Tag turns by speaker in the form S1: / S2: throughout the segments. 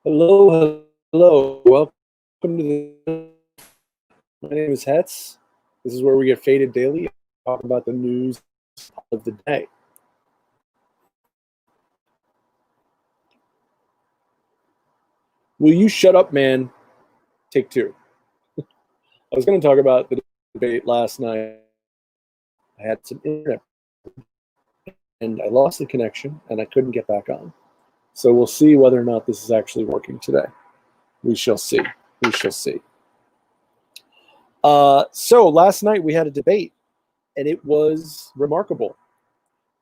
S1: Hello, hello. Welcome to the. My name is Hetz. This is where we get faded daily, talk about the news of the day. Will you shut up, man? Take two. I was going to talk about the debate last night. I had some internet and I lost the connection and I couldn't get back on. So we'll see whether or not this is actually working today. We shall see. We shall see. So last night we had a debate and it was remarkable.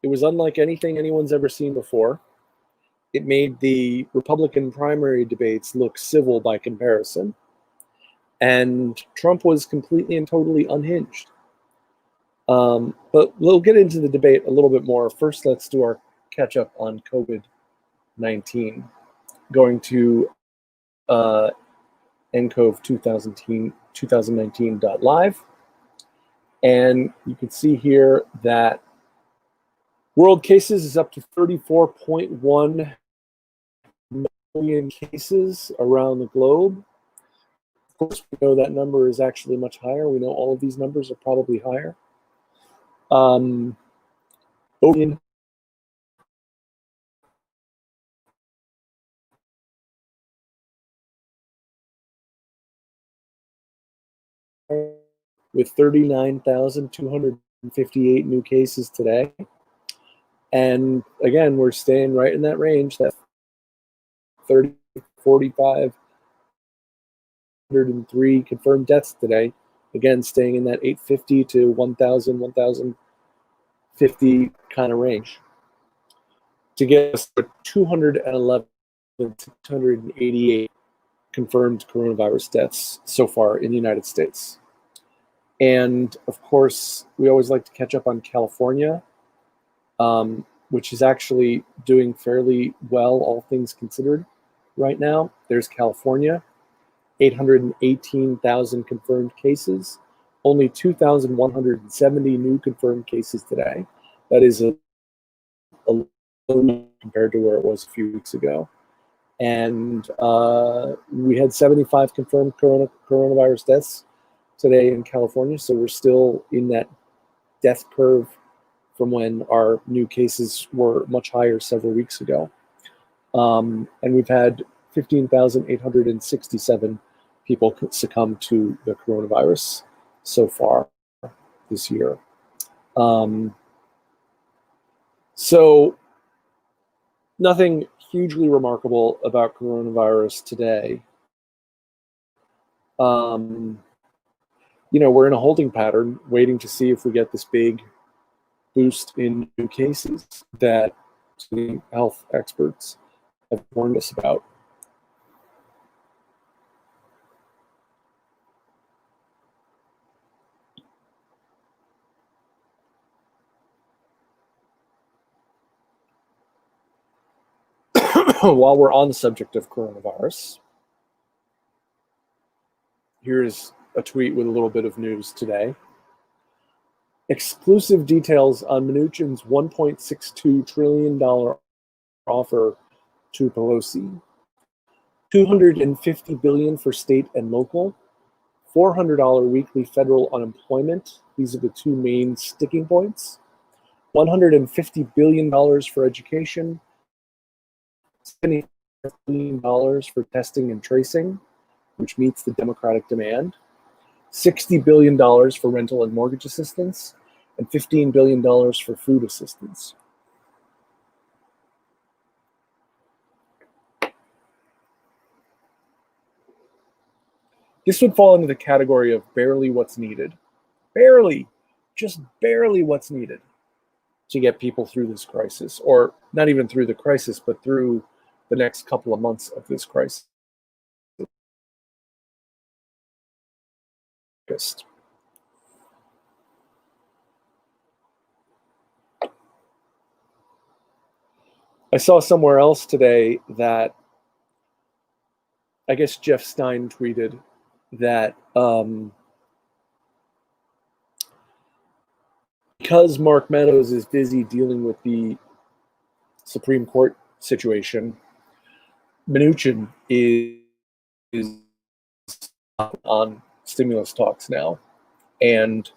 S1: It was unlike anything anyone's ever seen before. It made the Republican primary debates look civil by comparison. And Trump was completely and totally unhinged. But we'll get into the debate a little bit more. First, let's do our catch up on COVID-19. Going to ncov 2019.live. And you can see here that world cases is up to 34.1 million cases around the globe. Of course, we know that number is actually much higher. We know all of these numbers are probably higher. With 39,258 new cases today. And again, we're staying right in that range, that 30, 45, 103 confirmed deaths today. Again, staying in that 850 to 1,000, 1,050 kind of range. To get us to 211,688 confirmed coronavirus deaths so far in the United States. And of course, we always like to catch up on California, which is actually doing fairly well, all things considered, right now. There's California, 818,000 confirmed cases, only 2,170 new confirmed cases today. That is a low compared to where it was a few weeks ago. And we had 75 confirmed coronavirus deaths today in California, so we're still in that death curve from when our new cases were much higher several weeks ago. And we've had 15,867 people succumb to the coronavirus so far this year. So nothing hugely remarkable about coronavirus today. We're in a holding pattern, waiting to see if we get this big boost in new cases that the health experts have warned us about. While we're on the subject of coronavirus, here's a tweet with a little bit of news today. Exclusive details on Mnuchin's $1.62 trillion offer to Pelosi. $250 billion for state and local, $400 weekly federal unemployment. These are the two main sticking points. $150 billion for education, $75 billion for testing and tracing, which meets the Democratic demand, $60 billion for rental and mortgage assistance, and $15 billion for food assistance. This would fall into the category of barely what's needed. Barely, just barely what's needed to get people through this crisis, or not even through the crisis, but through the next couple of months of this crisis. I saw somewhere else today that I guess Jeff Stein tweeted that because Mark Meadows is busy dealing with the Supreme Court situation, Mnuchin is on stimulus talks now, and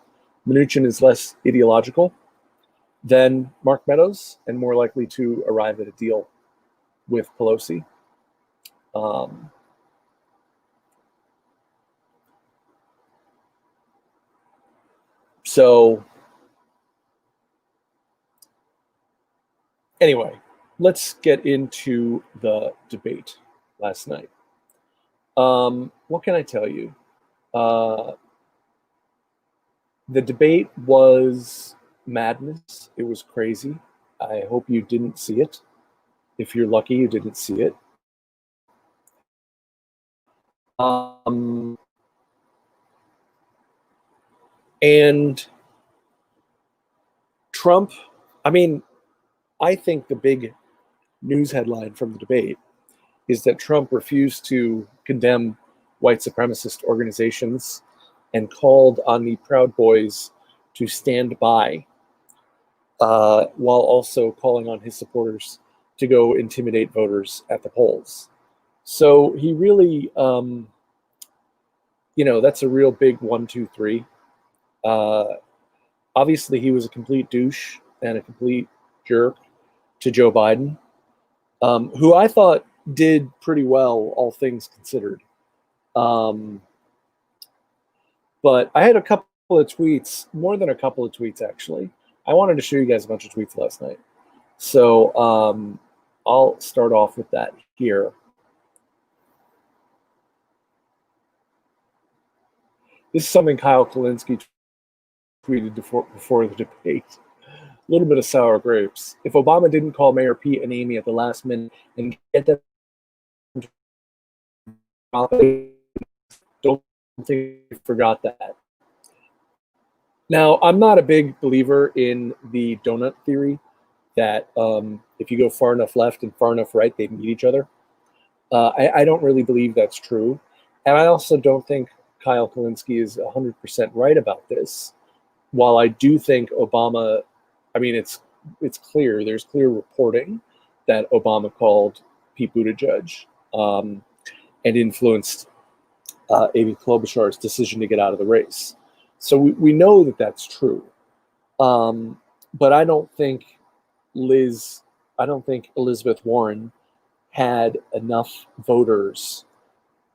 S1: Mnuchin is less ideological than Mark Meadows and more likely to arrive at a deal with Pelosi. So anyway, let's get into the debate last night. What can I tell you? The debate was madness. It was crazy. I hope you didn't see it. If you're lucky, you didn't see it. And Trump, I mean, I think the big news headline from the debate is that Trump refused to condemn white supremacist organizations and called on the Proud Boys to stand by, while also calling on his supporters to go intimidate voters at the polls. So he really, that's a real big 1, 2, 3. Obviously, he was a complete douche and a complete jerk to Joe Biden, who I thought did pretty well, all things considered. But I had a couple of tweets, more than a couple of tweets, actually. I wanted to show you guys a bunch of tweets last night. So I'll start off with that here. This is something Kyle Kulinski tweeted before the debate. A little bit of sour grapes. If Obama didn't call Mayor Pete and Amy at the last minute and get them, don't think he forgot that. Now, I'm not a big believer in the donut theory that if you go far enough left and far enough right, they meet each other. I don't really believe that's true. And I also don't think Kyle Kulinski is 100% right about this. While I do think Obama, I mean, it's clear, there's clear reporting that Obama called Pete Buttigieg and influenced Amy Klobuchar's decision to get out of the race. So we know that that's true. But I don't think Elizabeth Warren had enough voters,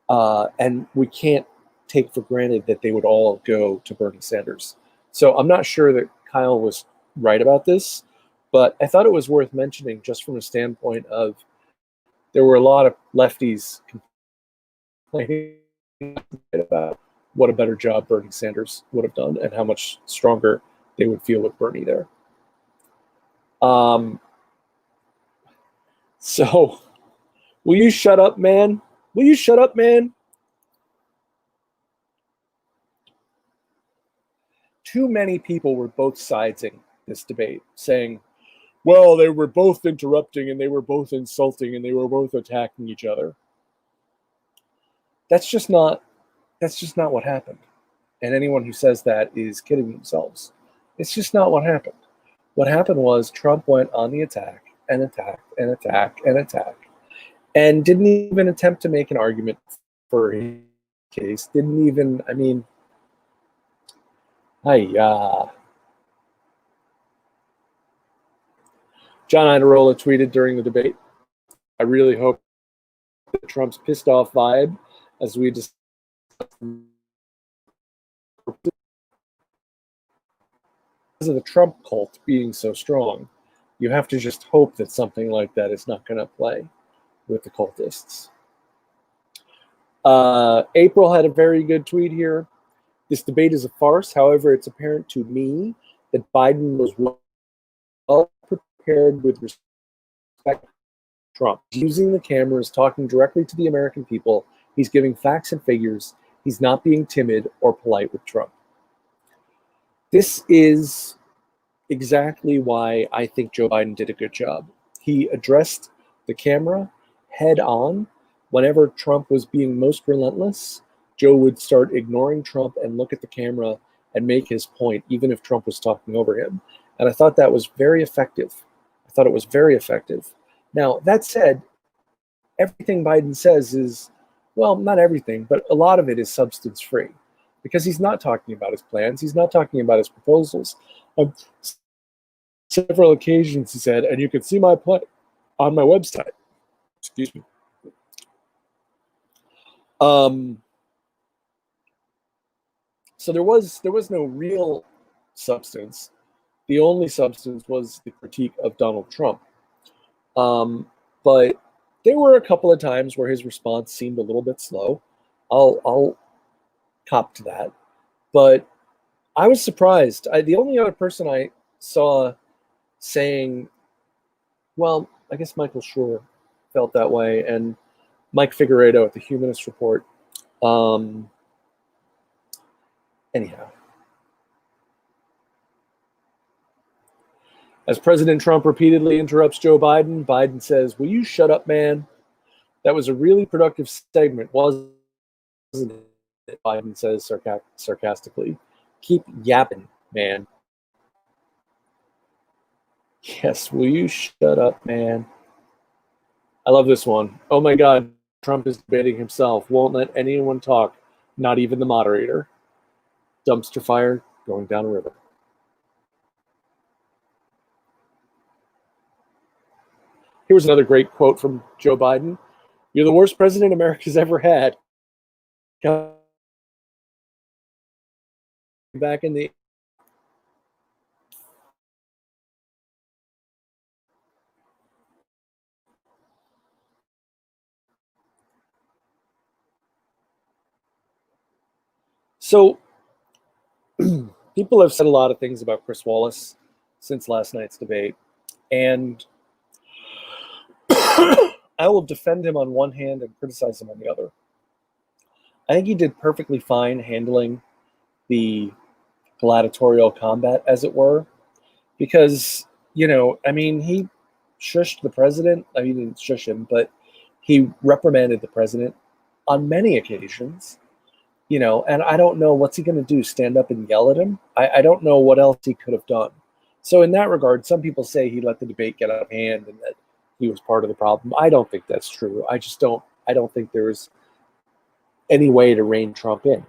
S1: and we can't take for granted that they would all go to Bernie Sanders. So I'm not sure that Kyle was right about this, but I thought it was worth mentioning just from a standpoint of there were a lot of lefties complaining about what a better job Bernie Sanders would have done and how much stronger they would feel with Bernie there. So, will you shut up, man? Will you shut up, man? Too many people were both siding this debate, saying, well, they were both interrupting and they were both insulting and they were both attacking each other. That's just not what happened. And anyone who says that is kidding themselves. It's just not what happened. What happened was Trump went on the attack and attacked and attacked and attacked and didn't even attempt to make an argument for his case. Didn't even, I mean, John Idarola tweeted during the debate, I really hope that Trump's pissed off vibe, as we discussed, because of the Trump cult being so strong, you have to just hope that something like that is not going to play with the cultists. April had a very good tweet here. This debate is a farce. However, it's apparent to me that Biden was well prepared with respect to Trump. He's using the cameras, talking directly to the American people. He's giving facts and figures. He's not being timid or polite with Trump. This is exactly why I think Joe Biden did a good job. He addressed the camera head on. Whenever Trump was being most relentless, Joe would start ignoring Trump and look at the camera and make his point, even if Trump was talking over him. And I thought that was very effective. I thought it was very effective. Now, that said, everything Biden says is, well, not everything, but a lot of it is substance free, because he's not talking about his plans. He's not talking about his proposals. On several occasions, he said, and you can see my plan on my website. Excuse me. So there was no real substance. The only substance was the critique of Donald Trump. But there were a couple of times where his response seemed a little bit slow. I'll cop to that. But I was surprised. The only other person I saw saying, well, I guess Michael Schur felt that way, and Mike Figueredo at the Humanist Report. Anyhow. As President Trump repeatedly interrupts Joe Biden, Biden says, "Will you shut up, man? That was a really productive segment, wasn't it?" Biden says sarcastically. "Keep yapping, man." Yes, will you shut up, man? I love this one. Oh my God, Trump is debating himself. Won't let anyone talk, not even the moderator. Dumpster fire going down a river. Here was another great quote from Joe Biden. "You're the worst president America's ever had." Back in the So people have said a lot of things about Chris Wallace since last night's debate, and I will defend him on one hand and criticize him on the other. I think he did perfectly fine handling the gladiatorial combat, as it were, because, I mean, he shushed the president. I mean, he didn't shush him, but he reprimanded the president on many occasions. And I don't know, what's he going to do, stand up and yell at him? I don't know what else he could have done. So in that regard, some people say he let the debate get out of hand and that he was part of the problem. I don't think that's true. I don't think there's any way to rein Trump in.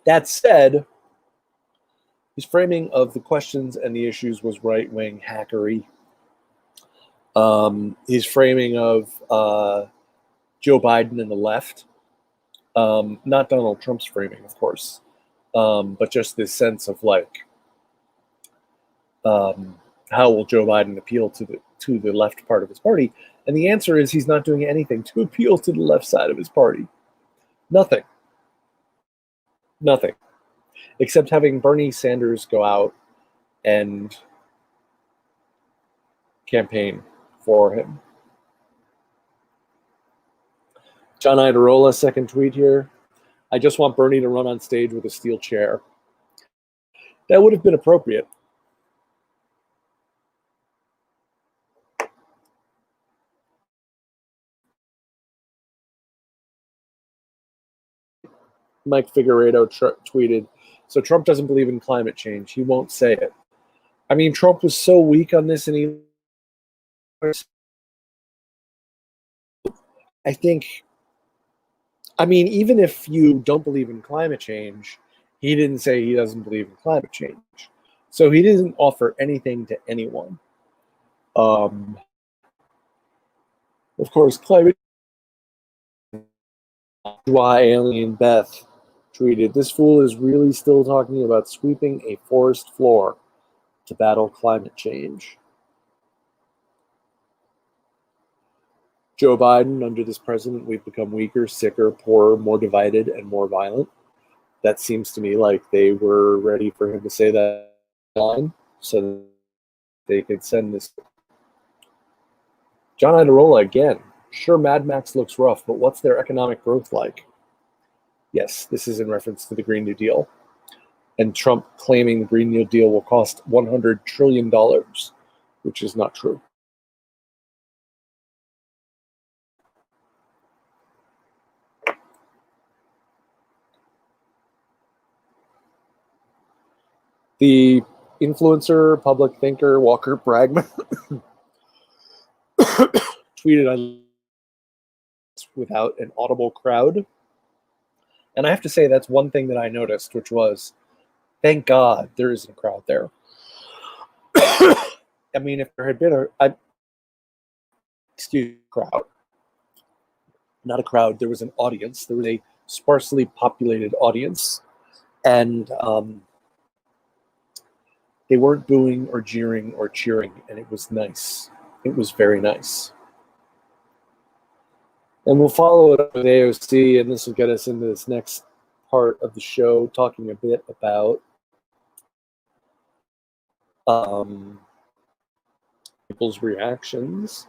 S1: That said, his framing of the questions and the issues was right-wing hackery. His framing of Joe Biden and the left, not Donald Trump's framing, of course, but just this sense of how will Joe Biden appeal to the left part of his party? And the answer is he's not doing anything to appeal to the left side of his party. Nothing. Except having Bernie Sanders go out and campaign for him. John Idarola, second tweet here. "I just want Bernie to run on stage with a steel chair." That would have been appropriate. Mike Figueredo tweeted, "So Trump doesn't believe in climate change. He won't say it." I mean, Trump was so weak on this, and even if you don't believe in climate change, he didn't say he doesn't believe in climate change. So he didn't offer anything to anyone. Of course, climate. Why Alien Beth tweeted, "This fool is really still talking about sweeping a forest floor to battle climate change." Joe Biden, under this president, we've become weaker, sicker, poorer, more divided, and more violent. That seems to me like they were ready for him to say that line so they could send this. John Idarola again. "Sure, Mad Max looks rough, but what's their economic growth like?" Yes, this is in reference to the Green New Deal. And Trump claiming the Green New Deal will cost $100 trillion, which is not true. The influencer, public thinker, Walker Bragman tweeted without an audible crowd. And I have to say that's one thing that I noticed, which was, thank God there isn't a crowd there. I mean, if there had been crowd, not a crowd, there was an audience. There was a sparsely populated audience, and they weren't booing or jeering or cheering, and it was nice. It was very nice. And we'll follow it up with AOC, and this will get us into this next part of the show, talking a bit about people's reactions.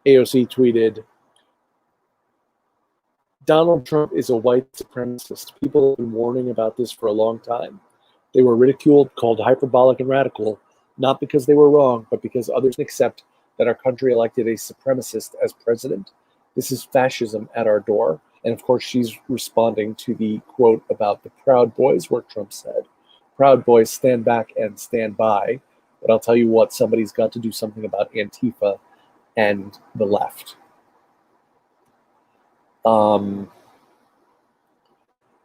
S1: AOC tweeted, Donald Trump is a white supremacist. People have been warning about this for a long time. They were ridiculed, called hyperbolic and radical, not because they were wrong, but because others accept that our country elected a supremacist as president. This is fascism at our door. And of course, she's responding to the quote about the Proud Boys, where Trump said, Proud Boys, stand back and stand by. But I'll tell you what, somebody's got to do something about Antifa and the left.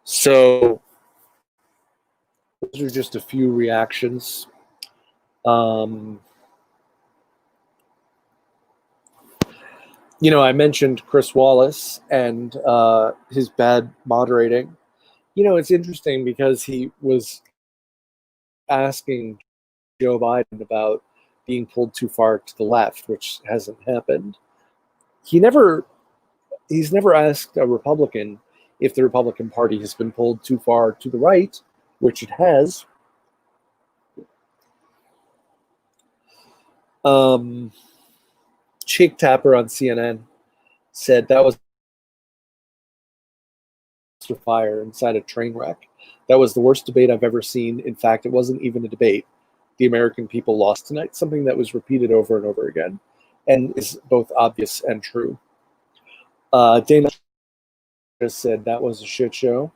S1: So those are just a few reactions. You know, I mentioned Chris Wallace and his bad moderating. You know, it's interesting because he was asking Joe Biden about being pulled too far to the left, which hasn't happened. He's never asked a Republican if the Republican Party has been pulled too far to the right, which it has. Jake Tapper on CNN said that was a fire inside a train wreck. That was the worst debate I've ever seen. In fact, it wasn't even a debate. The American people lost tonight, something that was repeated over and over again and is both obvious and true. Dana just said that was a shit show.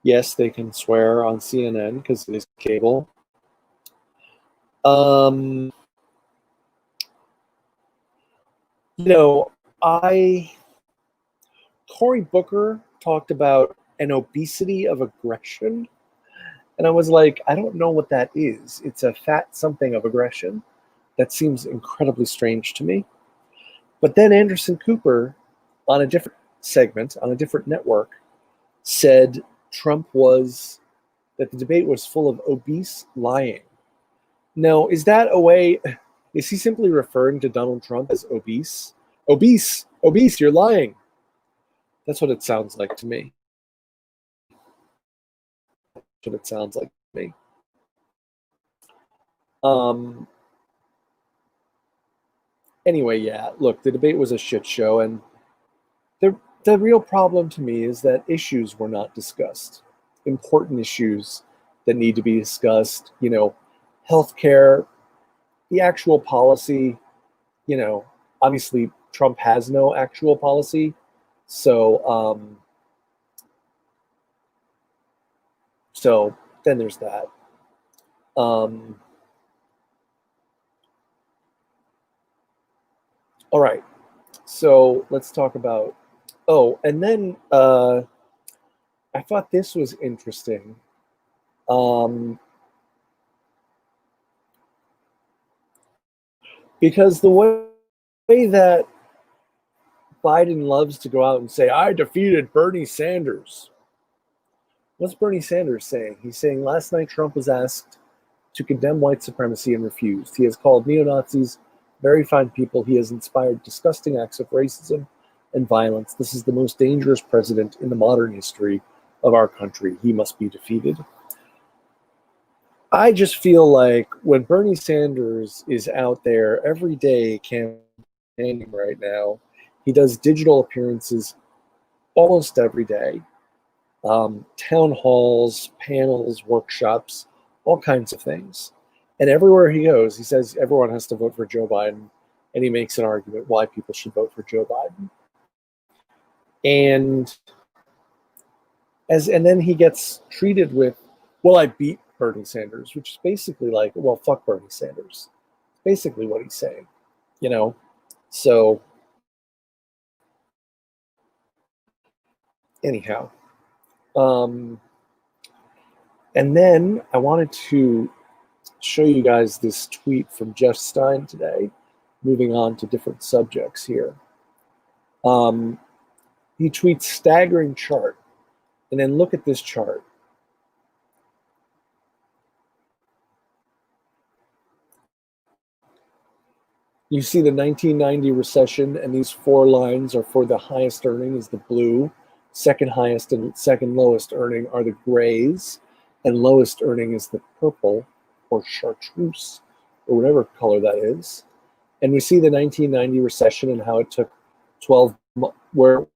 S1: Yes, they can swear on CNN because it is cable. You know, Cory Booker talked about an obesity of aggression. And I was like, I don't know what that is. It's a fat something of aggression. That seems incredibly strange to me. But then Anderson Cooper, on a different segment, on a different network, said that the debate was full of obese lying. Now, is that a way, is he simply referring to Donald Trump as obese? Obese, you're lying. That's what it sounds like to me. That's what it sounds like to me. Anyway, yeah, look, the debate was a shit show, and the real problem to me is that issues were not discussed. Important issues that need to be discussed, you know, healthcare, the actual policy, you know, obviously Trump has no actual policy. So then there's that. All right. So let's talk about, and then I thought this was interesting. Because the way that Biden loves to go out and say, I defeated Bernie Sanders. What's Bernie Sanders saying? He's saying last night Trump was asked to condemn white supremacy and refused. He has called neo-Nazis very fine people. He has inspired disgusting acts of racism and violence. This is the most dangerous president in the modern history of our country. He must be defeated. I just feel like when Bernie Sanders is out there every day campaigning right now, he does digital appearances almost every day, town halls, panels, workshops, all kinds of things. And everywhere he goes, he says everyone has to vote for Joe Biden, and he makes an argument why people should vote for Joe Biden. And then he gets treated with, well, I beat Bernie Sanders, which is basically like, well, fuck Bernie Sanders. Basically what he's saying, you know. So anyhow, and then I wanted to show you guys this tweet from Jeff Stein today, moving on to different subjects here. He tweets staggering chart, and then look at this chart. You see the 1990 recession, and these four lines are for the highest earning is the blue, second highest and second lowest earning are the grays, and lowest earning is the purple or chartreuse or whatever color that is. And we see the 1990 recession and how it took 12, where it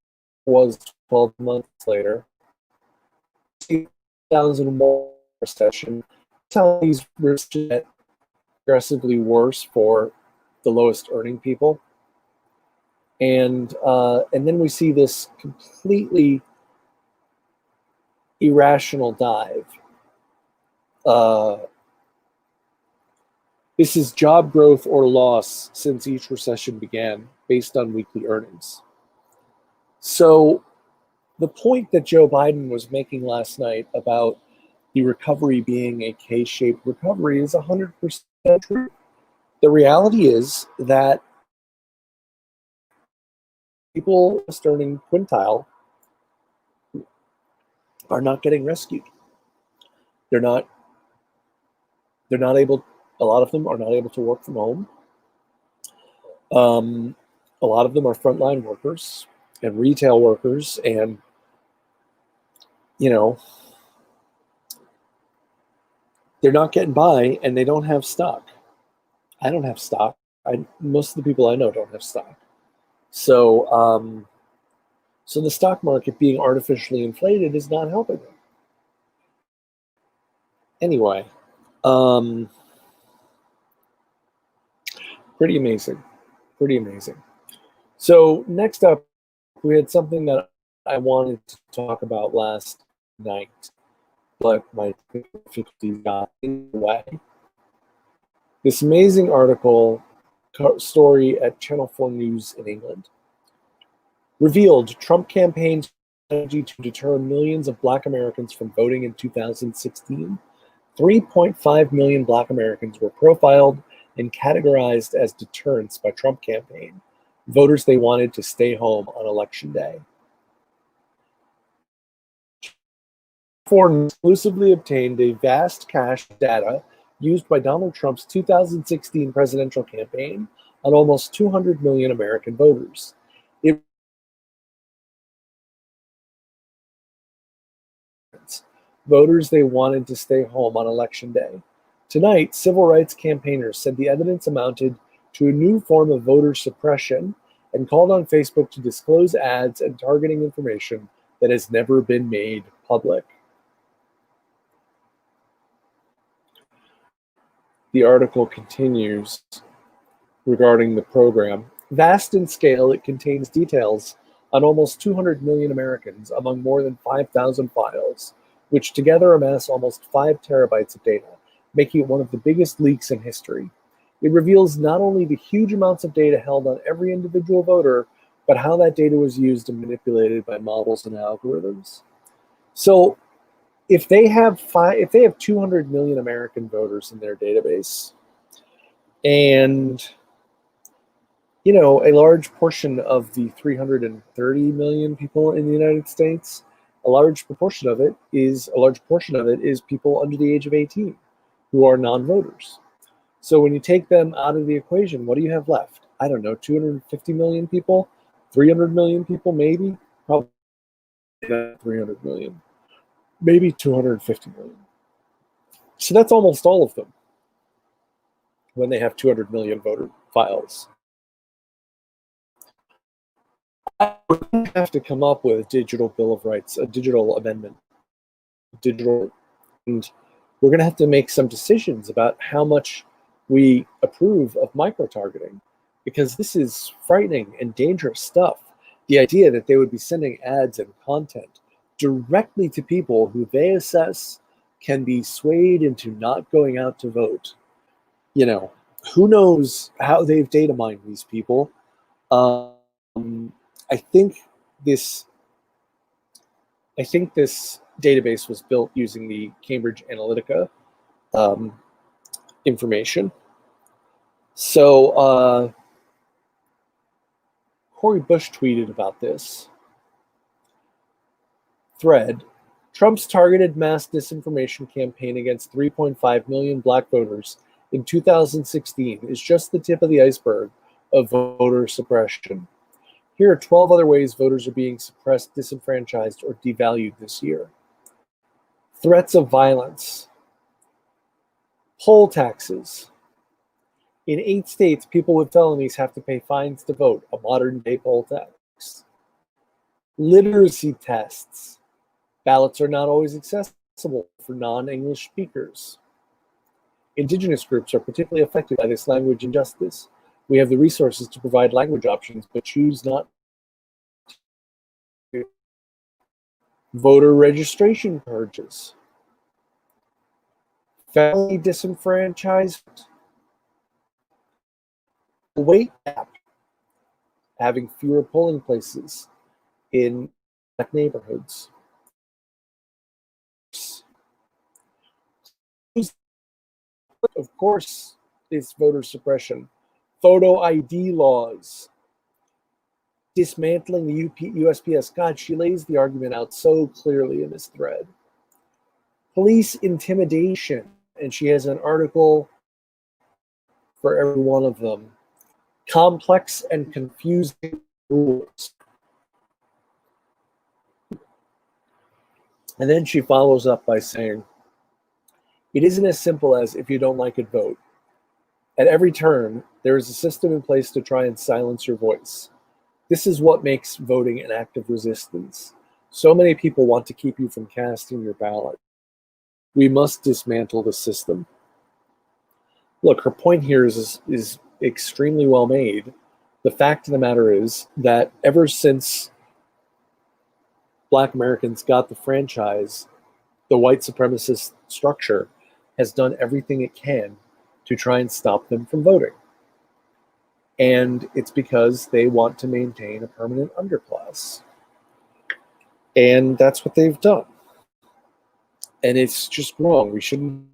S1: was 12 months later. 2001 recession, how these risks get progressively worse for the lowest earning people. And then we see this completely irrational dive. This is job growth or loss since each recession began based on weekly earnings. So the point that Joe Biden was making last night about the recovery being a K-shaped recovery is 100% true. The reality is that people earning quintile are not getting rescued. They're not able, a lot of them are not able to work from home. A lot of them are frontline workers and retail workers, and they're not getting by, and they don't have stock. I don't have stock. Most of the people I know don't have stock. So so the stock market being artificially inflated is not helping them. Anyway, pretty amazing. So next up, we had something that I wanted to talk about last night, but my 50 got in the way. This amazing article story at Channel 4 News in England revealed Trump campaign's strategy to deter millions of Black Americans from voting in 2016. 3.5 million Black Americans were profiled and categorized as deterrents by Trump campaign, voters they wanted to stay home on election day. Ford exclusively obtained a vast cache data used by Donald Trump's 2016 presidential campaign on almost 200 million American voters. Voters they wanted to stay home on election day. Tonight, civil rights campaigners said the evidence amounted to a new form of voter suppression and called on Facebook to disclose ads and targeting information that has never been made public. The article continues regarding the program. Vast in scale, it contains details on almost 200 million Americans among more than 5,000 files, which together amass almost 5 terabytes of data, making it one of the biggest leaks in history. It reveals not only the huge amounts of data held on every individual voter, but how that data was used and manipulated by models and algorithms. So if they have 200 million American voters in their database, and a large portion of the 330 million people in the United States, a large portion of it is people under the age of 18 who are non-voters. So when you take them out of the equation, what do you have left? I don't know, 250 million people, 300 million people, maybe, probably 300 million, maybe 250 million. So that's almost all of them when they have 200 million voter files. We're going to have to come up with a digital Bill of Rights, a digital amendment, and we're going to have to make some decisions about how much we approve of micro-targeting, because this is frightening and dangerous stuff. The idea that they would be sending ads and content directly to people who they assess can be swayed into not going out to vote. Who knows how they've data mined these people? I think this database was built using the Cambridge Analytica information. So Cory Bush tweeted about this thread. Trump's targeted mass disinformation campaign against 3.5 million black voters in 2016 is just the tip of the iceberg of voter suppression. Here are 12 other ways voters are being suppressed, disenfranchised, or devalued this year. Threats of violence. Poll taxes. In 8 states, people with felonies have to pay fines to vote, a modern-day poll tax. Literacy tests. Ballots are not always accessible for non-English speakers. Indigenous groups are particularly affected by this language injustice. We have the resources to provide language options, but choose not to. Voter registration purges. Felony disenfranchisement. Weight gap. Having fewer polling places in black neighborhoods. Of course, is voter suppression. Photo ID laws. Dismantling the USPS. God, she lays the argument out so clearly in this thread. Police intimidation. And she has an article for every one of them. Complex and confusing rules. And then she follows up by saying, it isn't as simple as if you don't like it, vote. At every turn, there is a system in place to try and silence your voice. This is what makes voting an act of resistance. So many people want to keep you from casting your ballot. We must dismantle the system. Look, her point here is extremely well made. The fact of the matter is that ever since Black Americans got the franchise, the white supremacist structure has done everything it can to try and stop them from voting. And it's because they want to maintain a permanent underclass. And that's what they've done. And it's just wrong. We shouldn't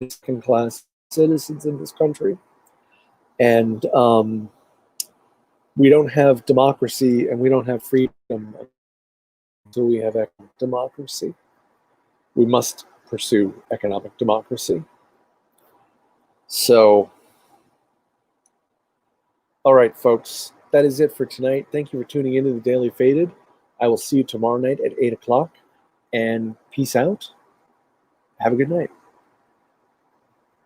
S1: be second-class citizens in this country. And we don't have democracy and we don't have freedom until we have economic democracy. We must pursue economic democracy. So, all right, folks, that is it for tonight. Thank you for tuning into the Daily Faded. I will see you tomorrow night at 8 o'clock, and peace out. Have a good night.